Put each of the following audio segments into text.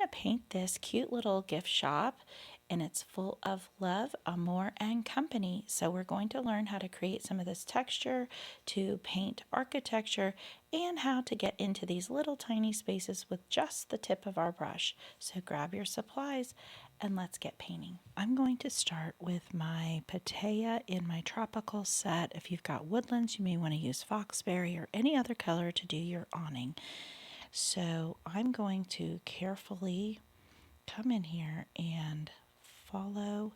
to paint this cute little gift shop, and it's full of love, Amore, and company. So we're going to learn how to create some of this texture, to paint architecture, and how to get into these little tiny spaces with just the tip of our brush. So grab your supplies and let's get painting. I'm going to start with my Patea in my tropical set. If you've got woodlands, you may want to use foxberry or any other color to do your awning. So I'm going to carefully come in here and follow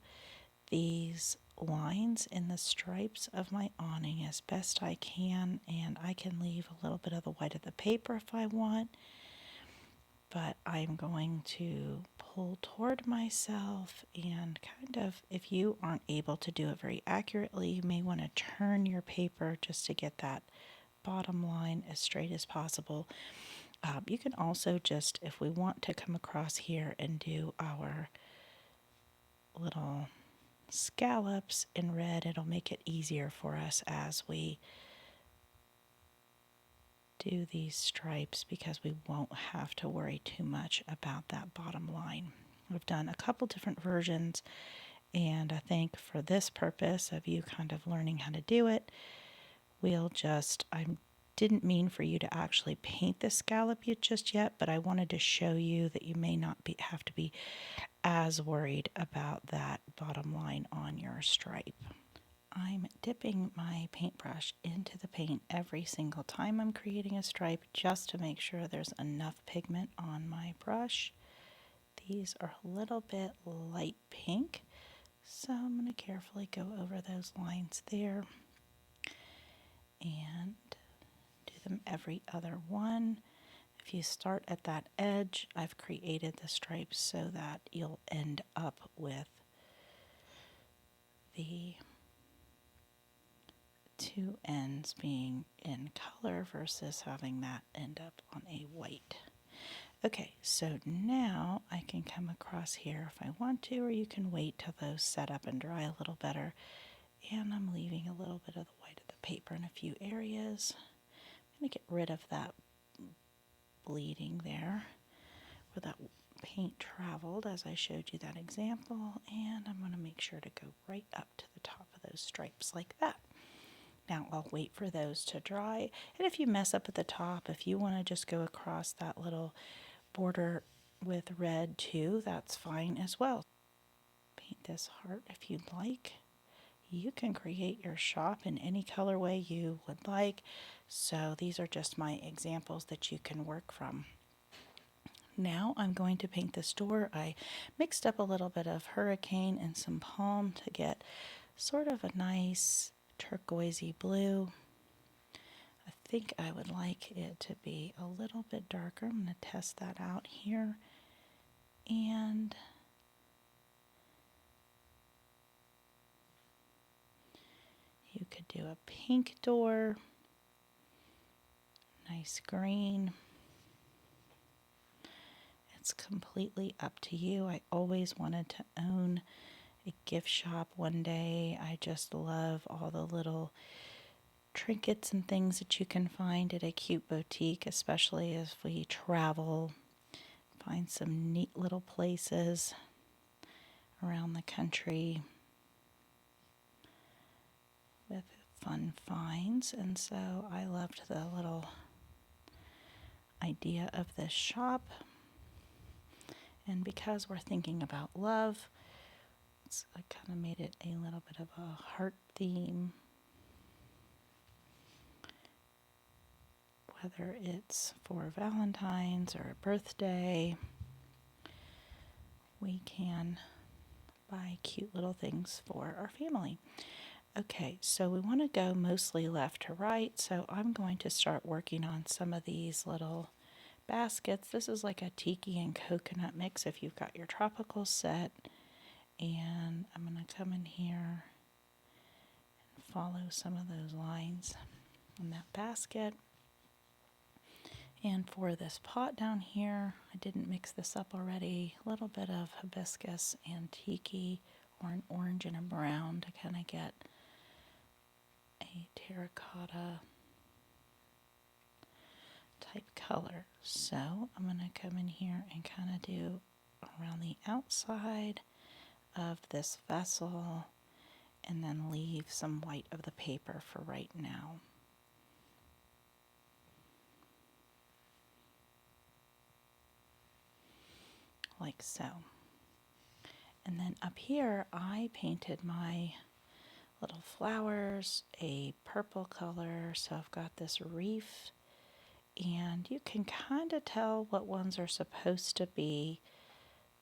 these lines in the stripes of my awning as best I can, and I can leave a little bit of the white of the paper if I want, but I'm going to pull toward myself and kind of, if you aren't able to do it very accurately, you may want to turn your paper just to get that bottom line as straight as possible. You can also just, if we want to come across here and do our little scallops in red, it'll make it easier for us as we do these stripes because we won't have to worry too much about that bottom line. We've done a couple different versions, and I think for this purpose of you kind of learning how to do it, I didn't mean for you to actually paint the scallop just yet, but I wanted to show you that you may not have to be as worried about that bottom line on your stripe. I'm dipping my paintbrush into the paint every single time I'm creating a stripe just to make sure there's enough pigment on my brush. These are a little bit light pink, so I'm going to carefully go over those lines there and do them every other one. If you start at that edge, I've created the stripes so that you'll end up with the two ends being in color versus having that end up on a white. Okay, so now I can come across here if I want to, or you can wait till those set up and dry a little better. And I'm leaving a little bit of the white of the paper in a few areas. I'm going to get rid of that bleeding there where that paint traveled as I showed you that example, and I'm going to make sure to go right up to the top of those stripes like that. Now I'll wait for those to dry, and if you mess up at the top, if you want to just go across that little border with red too, that's fine as well. Paint this heart if you'd like. You can create your shop in any colorway you would like, so these are just my examples that you can work from. Now I'm going to paint this door. I mixed up a little bit of hurricane and some palm to get sort of a nice turquoisey blue. I think I would like it to be a little bit darker. I'm going to test that out here. And you could do a pink door, nice green. It's completely up to you. I always wanted to own a gift shop one day. I just love all the little trinkets and things that you can find at a cute boutique, especially as we travel, find some neat little places around the country with fun finds. And so I loved the little idea of this shop. And because we're thinking about love, I kind of made it a little bit of a heart theme. Whether it's for Valentine's or a birthday, we can buy cute little things for our family. Okay, so we want to go mostly left to right, so I'm going to start working on some of these little baskets. This is like a tiki and coconut mix if you've got your tropical set. And I'm going to come in here and follow some of those lines in that basket. And for this pot down here, I didn't mix this up already, a little bit of hibiscus and tiki, or an orange and a brown to kind of get a terracotta type color. So I'm going to come in here and kind of do around the outside of this vessel and then leave some white of the paper for right now. Like so. And then up here I painted my little flowers a purple color, so I've got this wreath, and you can kind of tell what ones are supposed to be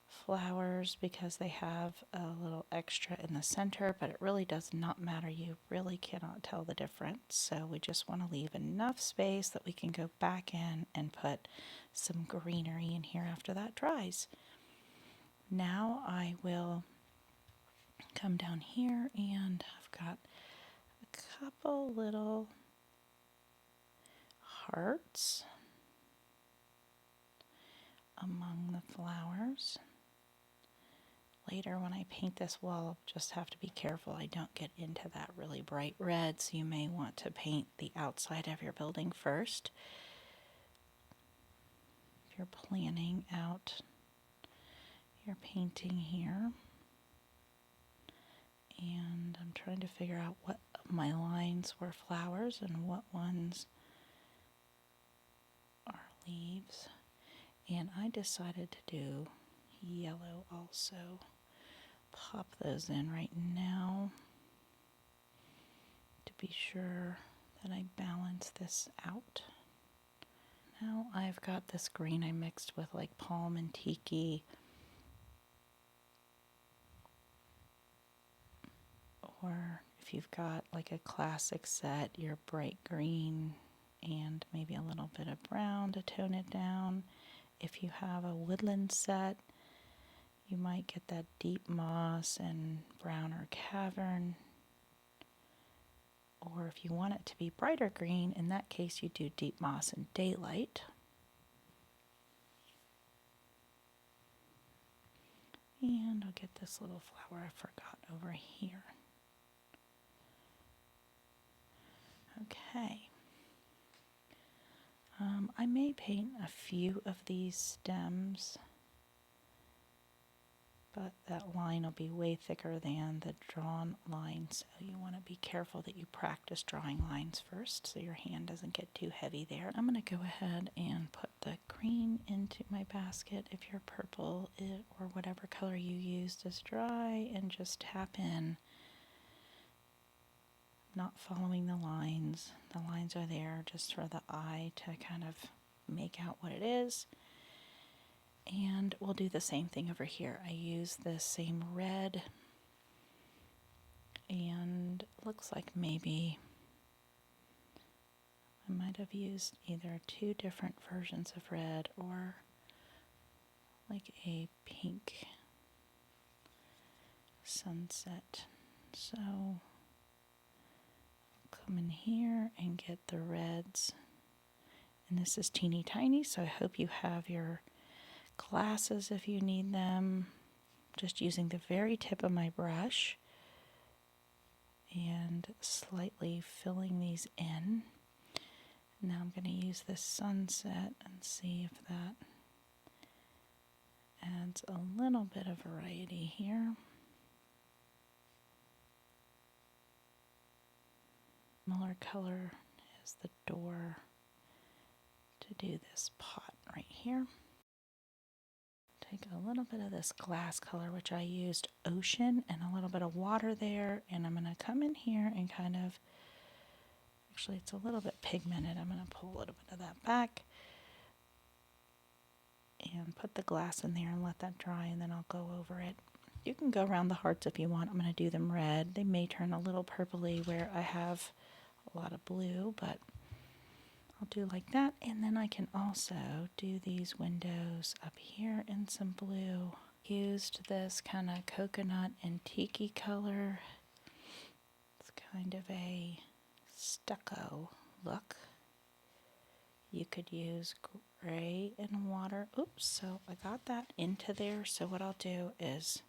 flowers because they have a little extra in the center, but it really does not matter. You really cannot tell the difference. So we just want to leave enough space that we can go back in and put some greenery in here after that dries. Now I will come down here and I've got a couple little hearts among the flowers. Later when I paint this wall, I'll just have to be careful I don't get into that really bright red, so you may want to paint the outside of your building first if you're planning out your painting here. And I'm trying to figure out what of my lines were flowers and what ones are leaves. And I decided to do yellow also. Pop those in right now to be sure that I balance this out. Now I've got this green I mixed with like palm and tiki, or if you've got like a classic set, your bright green and maybe a little bit of brown to tone it down. If you have a woodland set, you might get that deep moss and brown or cavern. Or if you want it to be brighter green, in that case you do deep moss and daylight. And I'll get this little flower I forgot over here. Okay. I may paint a few of these stems, but that line will be way thicker than the drawn line, so you want to be careful that you practice drawing lines first so your hand doesn't get too heavy there. I'm going to go ahead and put the green into my basket if your purple or whatever color you used is dry, and just tap in, not following the lines. The lines are there just for the eye to kind of make out what it is. And we'll do the same thing over here. I use the same red, and it looks like maybe I might have used either two different versions of red or like a pink sunset. So I'll come in here and get the reds. And this is teeny tiny, so I hope you have your glasses if you need them. Just using the very tip of my brush and slightly filling these in. Now I'm going to use this sunset and see if that adds a little bit of variety here. Similar color as the door to do this pot right here. Take a little bit of this glass color, which I used ocean, and a little bit of water there, and I'm going to come in here and kind of, actually it's a little bit pigmented, I'm going to pull a little bit of that back and put the glass in there and let that dry, and then I'll go over it. You can go around the hearts if you want. I'm going to do them red. They may turn a little purpley where I have a lot of blue, but I'll do like that. And then I can also do these windows up here in some blue. Used this kind of coconut and tiki color. It's kind of a stucco look. You could use gray and water. Oops, so I got that into there. So what I'll do is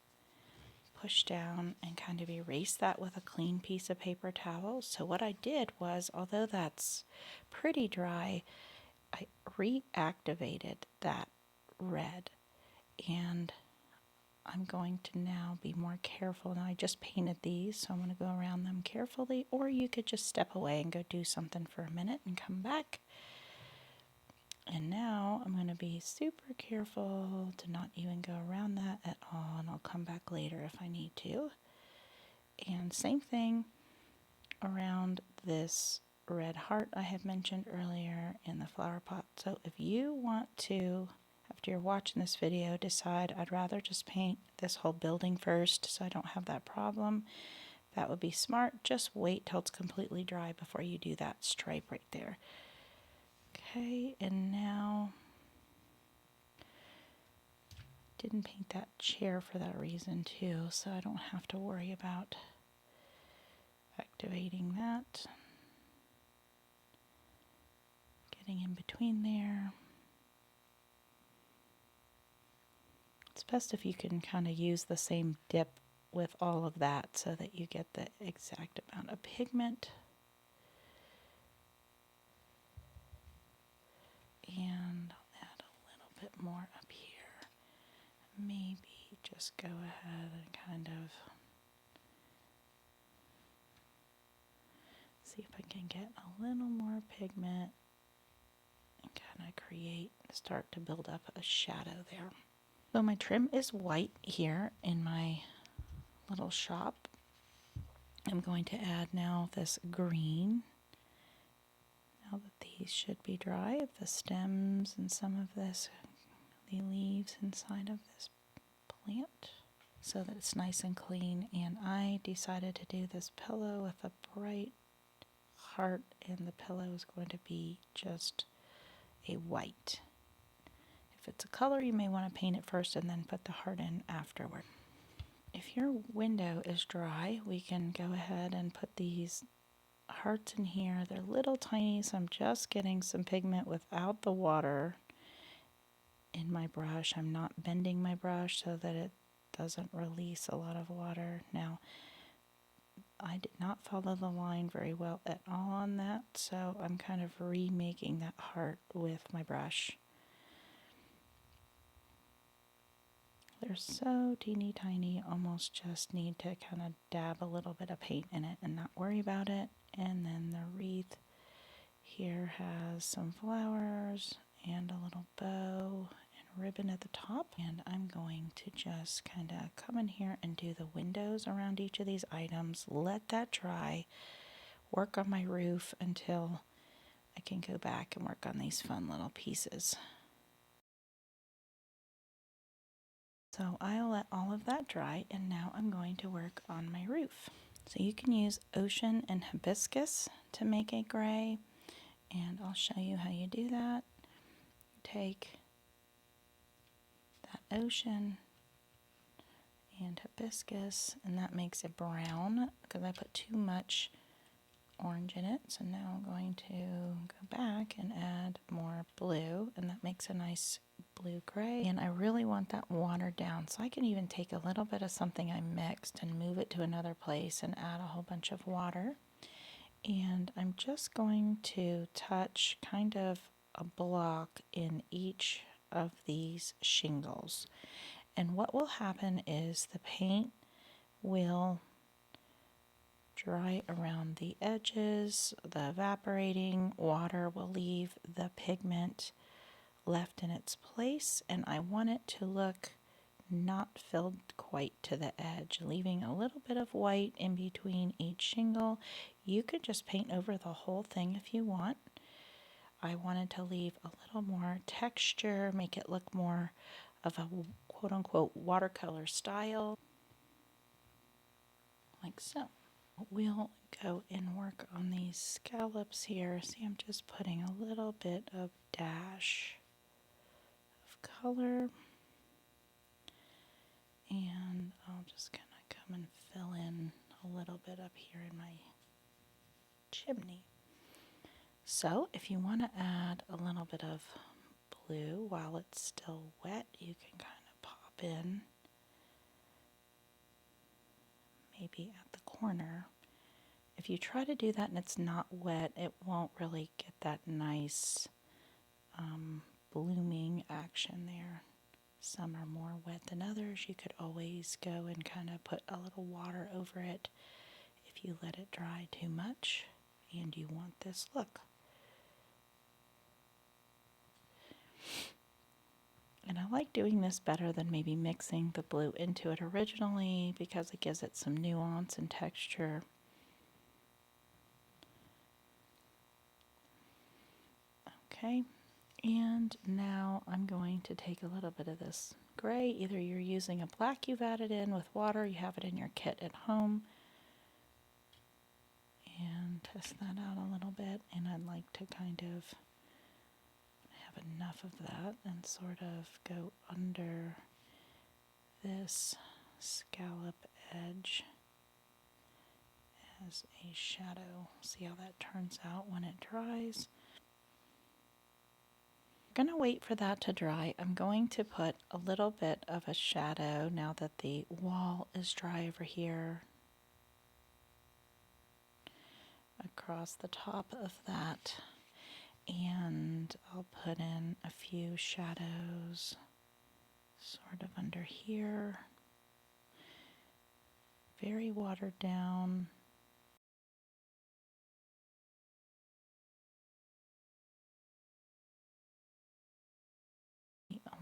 push down and kind of erase that with a clean piece of paper towel. So what I did was, although that's pretty dry, I reactivated that red, and I'm going to now be more careful. Now I just painted these, so I'm going to go around them carefully, or you could just step away and go do something for a minute and come back. And now I'm going to be super careful to not even go around that at all, and I'll come back later if I need to. And same thing around this red heart I had mentioned earlier in the flower pot. So if you want to, after you're watching this video, decide I'd rather just paint this whole building first so I don't have that problem, that would be smart. Just wait till it's completely dry before you do that stripe right there. Okay, and now didn't paint that chair for that reason too, so I don't have to worry about activating that. Getting in between there. It's best if you can kind of use the same dip with all of that so that you get the exact amount of pigment. And I'll add a little bit more up here. Maybe just go ahead and kind of see if I can get a little more pigment and kind of start to build up a shadow there. So my trim is white here in my little shop. I'm going to add now this green. Now that these should be dry, the stems and some of this, the leaves inside of this plant, so that it's nice and clean. And I decided to do this pillow with a bright heart, and the pillow is going to be just a white. If it's a color, you may want to paint it first and then put the heart in afterward. If your window is dry, we can go ahead and put these hearts in here. They're little tiny, so I'm just getting some pigment without the water in my brush. I'm not bending my brush so that it doesn't release a lot of water. Now, I did not follow the line very well at all on that, so I'm kind of remaking that heart with my brush. They're so teeny tiny, almost just need to kind of dab a little bit of paint in it and not worry about it. And then the wreath here has some flowers and a little bow and ribbon at the top. And I'm going to just kind of come in here and do the windows around each of these items, let that dry, work on my roof until I can go back and work on these fun little pieces. So I'll let all of that dry, and now I'm going to work on my roof. So you can use ocean and hibiscus to make a gray, and I'll show you how you do that. Take that ocean and hibiscus, and that makes it brown because I put too much orange in it. So now I'm going to go back and add more blue, and that makes a nice blue gray. And I really want that watered down, so I can even take a little bit of something I mixed and move it to another place and add a whole bunch of water. And I'm just going to touch kind of a block in each of these shingles. And what will happen is the paint will dry around the edges, the evaporating water will leave the pigment left in its place, and I want it to look not filled quite to the edge, leaving a little bit of white in between each shingle. You could just paint over the whole thing if you want. I wanted to leave a little more texture, make it look more of a quote-unquote watercolor style, like so. We'll go and work on these scallops here. See, I'm just putting a little bit of dash of color, and I'll just kind of come and fill in a little bit up here in my chimney. So if you want to add a little bit of blue while it's still wet, you can kind of pop in maybe at the corner. If you try to do that and it's not wet, it won't really get that nice blooming action there. Some are more wet than others. You could always go and kind of put a little water over it if you let it dry too much and you want this look. And I like doing this better than maybe mixing the blue into it originally because it gives it some nuance and texture. Okay, and now I'm going to take a little bit of this gray. Either you're using a black you've added in with water, you have it in your kit at home, and test that out a little bit. And I'd like to kind of have enough of that and sort of go under this scallop edge as a shadow. See how that turns out when it dries. I'm going to wait for that to dry. I'm going to put a little bit of a shadow now that the wall is dry over here across the top of that, and I'll put in a few shadows sort of under here, very watered down.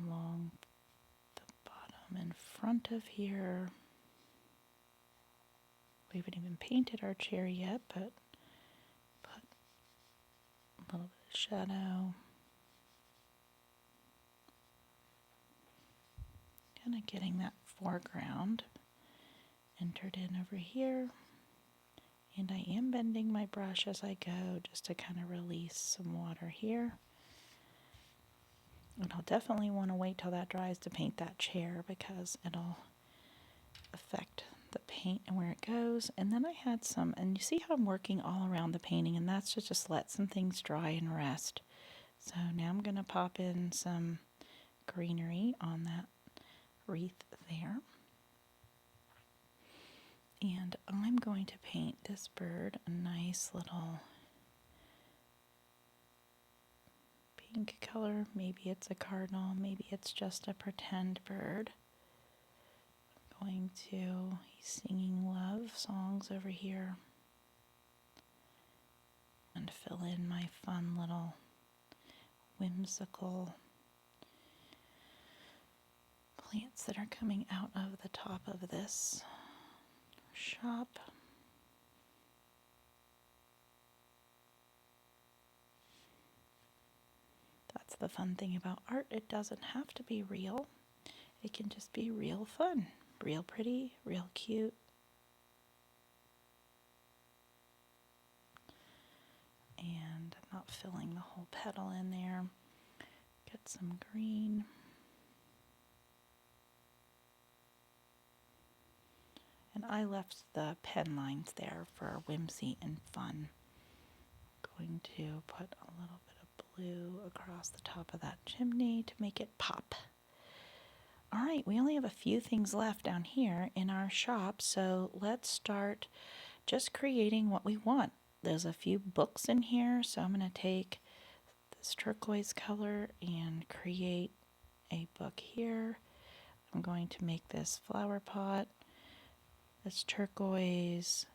Along the bottom in front of here. We haven't even painted our chair yet, but put a little bit of shadow. Kind of getting that foreground entered in over here. And I am bending my brush as I go just to kind of release some water here. And I'll definitely want to wait till that dries to paint that chair because it'll affect the paint and where it goes. And then I had some, and you see how I'm working all around the painting, and that's to just let some things dry and rest. So now I'm going to pop in some greenery on that wreath there. And I'm going to paint this bird a nice little pink color. Maybe it's a cardinal, maybe it's just a pretend bird. I'm going to, he's singing love songs over here. And fill in my fun little whimsical plants that are coming out of the top of this shop. That's the fun thing about art. It doesn't have to be real. It can just be real fun, real pretty, real cute. And I'm not filling the whole petal in there. Get some green. And I left the pen lines there for whimsy and fun. Going to put a little bit of blue across the top of that chimney to make it pop. All right, we only have a few things left down here in our shop, so let's start just creating what we want. There's a few books in here, so I'm going to take this turquoise color and create a book here. I'm going to make this flower pot. This turquoise.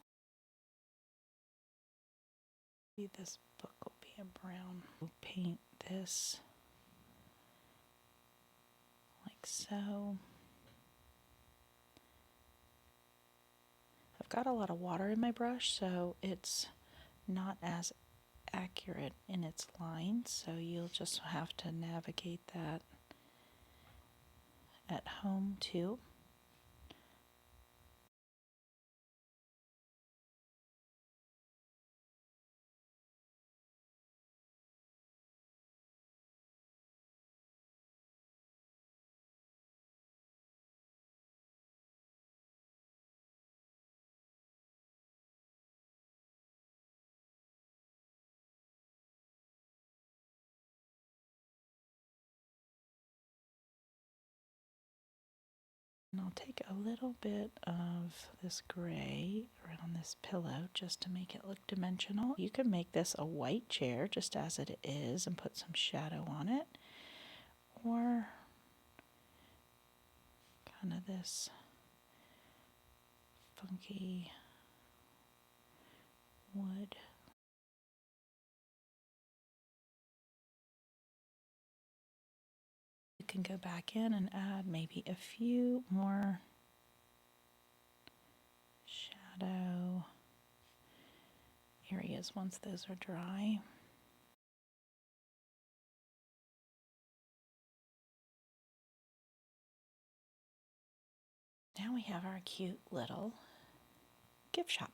Maybe this book will be a brown. We'll paint this like so. I've got a lot of water in my brush, so it's not as accurate in its lines, so you'll just have to navigate that at home too. And I'll take a little bit of this gray around this pillow just to make it look dimensional. You can make this a white chair just as it is and put some shadow on it, or kind of this funky wood. You can go back in and add maybe a few more shadow areas once those are dry. Now we have our cute little gift shop.